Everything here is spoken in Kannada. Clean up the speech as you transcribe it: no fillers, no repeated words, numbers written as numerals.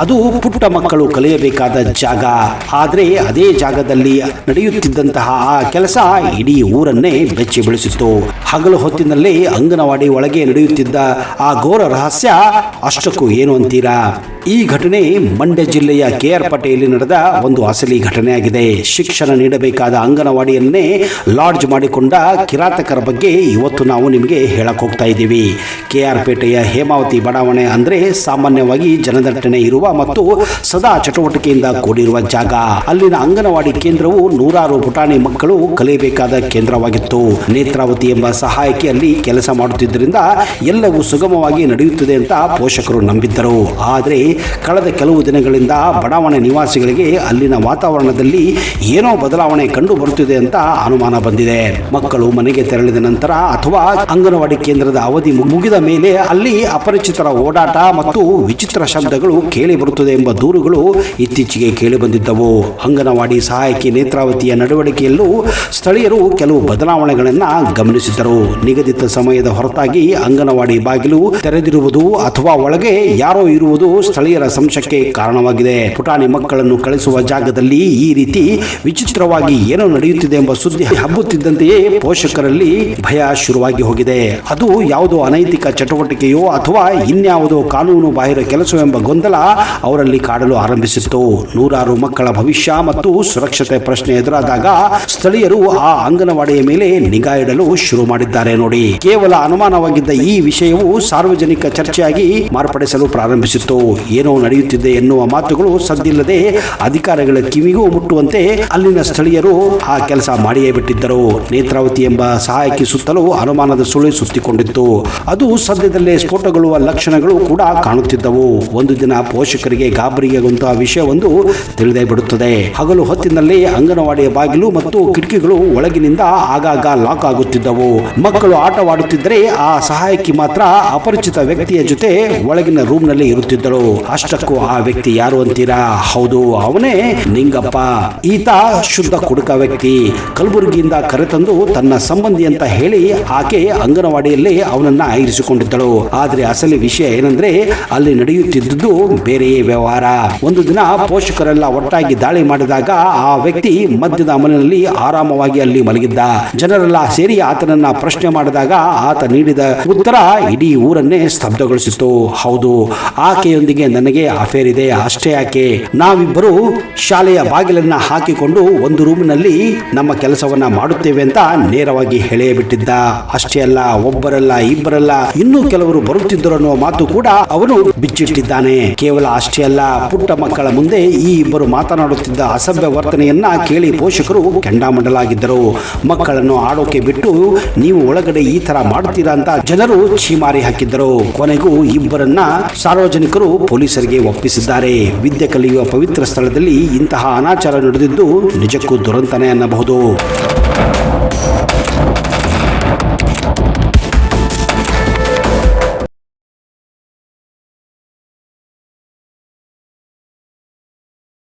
ಅದು ಪುಟ್ಟ ಮಕ್ಕಳು ಕಲಿಯಬೇಕಾದ ಜಾಗ. ಆದ್ರೆ ಅದೇ ಜಾಗದಲ್ಲಿ ನಡೆಯುತ್ತಿದ್ದಂತಹ ಆ ಕೆಲಸ ಇಡೀ ಊರನ್ನೇ ಬೆಚ್ಚಿ ಬೀಳಿಸಿತ್ತು. ಹಗಲು ಹೊತ್ತಿನಲ್ಲೇ ಅಂಗನವಾಡಿ ಒಳಗೆ ನಡೆಯುತ್ತಿದ್ದ ಆ ಘೋರ ರಹಸ್ಯ ಅಷ್ಟಕ್ಕೂ ಏನು ಅಂತೀರಾ? ಈ ಘಟನೆ ಮಂಡ್ಯ ಜಿಲ್ಲೆಯ KR ಪೇಟೆಯಲ್ಲಿ ನಡೆದ ಒಂದು ಅಸಲಿ ಘಟನೆಯಾಗಿದೆ. ಶಿಕ್ಷಣ ನೀಡಬೇಕಾದ ಅಂಗನವಾಡಿಯನ್ನೇ ಲಾಡ್ಜ್ ಮಾಡಿಕೊಂಡ ಕಿರಾತಕರ ಬಗ್ಗೆ ಇವತ್ತು ನಾವು ನಿಮಗೆ ಹೇಳಕ್ ಹೋಗ್ತಾ ಇದ್ದೀವಿ. KR ಪೇಟೆಯ ಹೇಮಾವತಿ ಬಡಾವಣೆ ಅಂದ್ರೆ ಸಾಮಾನ್ಯವಾಗಿ ಜನದಟ್ಟಣೆ ಇರುವ ಮತ್ತು ಸದಾ ಚಟುವಟಿಕೆಯಿಂದ ಕೂಡಿರುವ ಜಾಗ. ಅಲ್ಲಿನ ಅಂಗನವಾಡಿ ಕೇಂದ್ರವು ನೂರಾರು ಪುಟಾಣಿ ಮಕ್ಕಳು ಕಲಿಯಬೇಕಾದ ಕೇಂದ್ರವಾಗಿತ್ತು. ನೇತ್ರಾವತಿ ಎಂಬ ಸಹಾಯಕಿ ಅಲ್ಲಿ ಕೆಲಸ ಮಾಡುತ್ತಿದ್ದರಿಂದ ಎಲ್ಲವೂ ಸುಗಮವಾಗಿ ನಡೆಯುತ್ತದೆ ಅಂತ ಪೋಷಕರು ನಂಬಿದ್ದರು. ಆದರೆ ಕಳೆದ ಕೆಲವು ದಿನಗಳಿಂದ ಬಡಾವಣೆ ನಿವಾಸಿಗಳಿಗೆ ಅಲ್ಲಿನ ವಾತಾವರಣದಲ್ಲಿ ಏನೋ ಬದಲಾವಣೆ ಕಂಡು ಬರುತ್ತಿದೆ ಅಂತ ಅನುಮಾನ ಬಂದಿದೆ. ಮಕ್ಕಳು ಮನೆಗೆ ತೆರಳಿದ ನಂತರ ಅಥವಾ ಅಂಗನವಾಡಿ ಕೇಂದ್ರದ ಅವಧಿ ಮುಗಿದ ಮೇಲೆ ಅಲ್ಲಿ ಅಪರಿಚಿತರ ಓಡಾಟ ಮತ್ತು ವಿಚಿತ್ರ ಶಬ್ದಗಳು ಕೇಳಿ ಬರುತ್ತದೆ ಎಂಬ ದೂರುಗಳು ಇತ್ತೀಚೆಗೆ ಕೇಳಿ ಬಂದಿದ್ದವು. ಅಂಗನವಾಡಿ ಸಹಾಯಕಿ ನೇತ್ರಾವತಿಯ ನಡವಳಿಕೆಯಲ್ಲೂ ಸ್ಥಳೀಯರು ಕೆಲವು ಬದಲಾವಣೆಗಳನ್ನು ಗಮನಿಸಿದರು. ನಿಗದಿತ ಸಮಯದ ಹೊರತಾಗಿ ಅಂಗನವಾಡಿ ಬಾಗಿಲು ತೆರೆದಿರುವುದು ಅಥವಾ ಒಳಗೆ ಯಾರೋ ಇರುವುದು ಸ್ಥಳೀಯರ ಸಂಶಯಕ್ಕೆ ಕಾರಣವಾಗಿದೆ. ಪುಟಾಣಿ ಮಕ್ಕಳನ್ನು ಕಳಿಸುವ ಜಾಗದಲ್ಲಿ ಈ ರೀತಿ ವಿಚಿತ್ರವಾಗಿ ಏನೋ ನಡೆಯುತ್ತಿದೆ ಎಂಬ ಸುದ್ದಿ ಹಬ್ಬುತ್ತಿದ್ದಂತೆಯೇ ಪೋಷಕರಲ್ಲಿ ಭಯ ಶುರುವಾಗಿ ಹೋಗಿದೆ. ಅದು ಯಾವುದೋ ಅನೈತಿಕ ಚಟುವಟಿಕೆಯೋ ಅಥವಾ ಇನ್ಯಾವುದೋ ಕಾನೂನು ಬಾಹಿರ ಕೆಲಸವೆಂಬ ಗೊಂದಲ ಅವರಲ್ಲಿ ಕಾಡಲು ಆರಂಭಿಸಿತ್ತು. ನೂರಾರು ಮಕ್ಕಳ ಭವಿಷ್ಯ ಮತ್ತು ಸುರಕ್ಷತೆ ಪ್ರಶ್ನೆ ಎದುರಾದಾಗ ಸ್ಥಳೀಯರು ಆ ಅಂಗನವಾಡಿಯ ಮೇಲೆ ನಿಗಾ ಇಡಲು ಶುರು ಮಾಡಿದ್ದಾರೆ. ನೋಡಿ, ಕೇವಲ ಅನುಮಾನವಾಗಿದ್ದ ಈ ವಿಷಯವು ಸಾರ್ವಜನಿಕ ಚರ್ಚೆಯಾಗಿ ಮಾರ್ಪಡಿಸಲು ಪ್ರಾರಂಭಿಸಿತ್ತು. ಏನೋ ನಡೆಯುತ್ತಿದೆ ಎನ್ನುವ ಮಾತುಗಳು ಸದ್ದಿಲ್ಲದೆ ಅಧಿಕಾರಿಗಳ ಕಿವಿಗೂ ಮುಟ್ಟುವಂತೆ ಅಲ್ಲಿನ ಸ್ಥಳೀಯರು ಆ ಕೆಲಸ ಮಾಡಿಯೇ ಬಿಟ್ಟಿದ್ದರು. ನೇತ್ರಾವತಿ ಎಂಬ ಸಹಾಯಕಿ ಸುತ್ತಲೂ ಅನುಮಾನದ ಸುಳಿ ಸುತ್ತಿಕೊಂಡಿತ್ತು. ಅದು ಸದ್ಯದಲ್ಲೇ ಸ್ಫೋಟಗೊಳ್ಳುವ ಲಕ್ಷಣಗಳು ಕೂಡ ಕಾಣುತ್ತಿದ್ದವು. ಒಂದು ದಿನ ಪೋಷಕರಿಗೆ ಗಾಬರಿಯಾಗುವಂತಹ ವಿಷಯವೊಂದು ತಿಳಿದೇ ಬಿಡುತ್ತದೆ. ಹಗಲು ಹೊತ್ತಿನಲ್ಲಿ ಅಂಗನವಾಡಿಯ ಬಾಗಿಲು ಮತ್ತು ಕಿಟಕಿಗಳು ಒಳಗಿನಿಂದ ಆಗಾಗ ಲಾಕ್ ಆಗುತ್ತಿದ್ದವು. ಮಕ್ಕಳು ಆಟವಾಡುತ್ತಿದ್ದರೆ ಆ ಸಹಾಯಕಿ ಮಾತ್ರ ಅಪರಿಚಿತ ವ್ಯಕ್ತಿಯ ಜೊತೆ ಒಳಗಿನ ರೂಮ್ ನಲ್ಲಿ ಇರುತ್ತಿದ್ದಳು. ಅಷ್ಟಕ್ಕೂ ಆ ವ್ಯಕ್ತಿ ಯಾರು ಅಂತೀರಾ? ಹೌದು, ಅವನೇ ನಿಂಗಪ್ಪ. ಈತ ಶುದ್ಧ ಕುಡುಕ ವ್ಯಕ್ತಿ. ಕಲಬುರಗಿಯಿಂದ ಕರೆತಂದು ತನ್ನ ಸಂಬಂಧಿ ಅಂತ ಹೇಳಿ ಆಕೆ ಅಂಗನವಾಡಿಯಲ್ಲಿ ಅವನನ್ನ ಇರಿಸಿಕೊಂಡಿದ್ದಳು. ಆದ್ರೆ ಅಸಲಿ ವಿಷಯ ಏನಂದ್ರೆ ಅಲ್ಲಿ ನಡೆಯುತ್ತಿದ್ದುದು ಬೇರೆಯೇ ವ್ಯವಹಾರ. ಒಂದು ದಿನ ಪೋಷಕರೆಲ್ಲ ಒಟ್ಟಾಗಿ ದಾಳಿ ಮಾಡಿದಾಗ ಆ ವ್ಯಕ್ತಿ ಮಧ್ಯದ ಮನೆಯಲ್ಲಿ ಆರಾಮವಾಗಿ ಅಲ್ಲಿ ಮಲಗಿದ್ದ. ಜನರೆಲ್ಲ ಸೇರಿ ಆತನನ್ನ ಪ್ರಶ್ನೆ ಮಾಡಿದಾಗ ಆತ ನೀಡಿದ ಉತ್ತರ ಇಡೀ ಊರನ್ನೇ ಸ್ತಬ್ಧಗೊಳಿಸಿತು. ಹೌದು, ಆಕೆಯೊಂದಿಗೆ ನನಗೆ ಅಫೇರ್ ಇದೆ, ಅಷ್ಟೇ ಯಾಕೆ, ನಾವಿಬ್ಬರು ಶಾಲೆಯ ಬಾಗಿಲನ್ನ ಹಾಕಿಕೊಂಡು ಒಂದು ರೂಮಿನಲ್ಲಿ ನಮ್ಮ ಕೆಲಸವನ್ನ ಮಾಡುತ್ತೇವೆ ಅಂತ ನೇರವಾಗಿ ಹೇಳೇ ಬಿಟ್ಟಿದ್ದ. ಅಷ್ಟೇ ಅಲ್ಲ, ಒಬ್ಬರಲ್ಲ ಇಬ್ಬರಲ್ಲ ಇನ್ನೂ ಕೆಲವರು ಬರುತ್ತಿದ್ದರು ಅನ್ನುವ ಮಾತು ಕೂಡ ಅವನು ಬಿಚ್ಚಿಟ್ಟಿದ್ದಾನೆ. ಕೇವಲ ಅಷ್ಟೇ ಅಲ್ಲ, ಪುಟ್ಟ ಮಕ್ಕಳ ಮುಂದೆ ಈ ಇಬ್ಬರು ಮಾತನಾಡುತ್ತಿದ್ದ ಅಸಭ್ಯ ವರ್ತನೆಯನ್ನ ಕೇಳಿ ಪೋಷಕರು ಕೆಂಡಾಮಂಡಲಾಗಿದ್ದರು. ಮಕ್ಕಳನ್ನು ಆಡೋಕೆ ಬಿಟ್ಟು ನೀವು ಒಳಗಡೆ ಈ ತರ ಮಾಡುತ್ತೀರಾ ಅಂತ ಜನರು ಛೀಮಾರಿ ಹಾಕಿದ್ದರು. ಕೊನೆಗೂ ಇಬ್ಬರನ್ನ ಸಾರ್ವಜನಿಕರು ಪೊಲೀಸರಿಗೆ ಒಪ್ಪಿಸಿದ್ದಾರೆ. ವಿದ್ಯೆ ಕಲಿಯುವ ಪವಿತ್ರ ಸ್ಥಳದಲ್ಲಿ ಇಂತಹ ಅನಾಚಾರ ನಡೆದಿದ್ದು ನಿಜಕ್ಕೂ ದುರಂತನೇ ಅನ್ನಬಹುದು.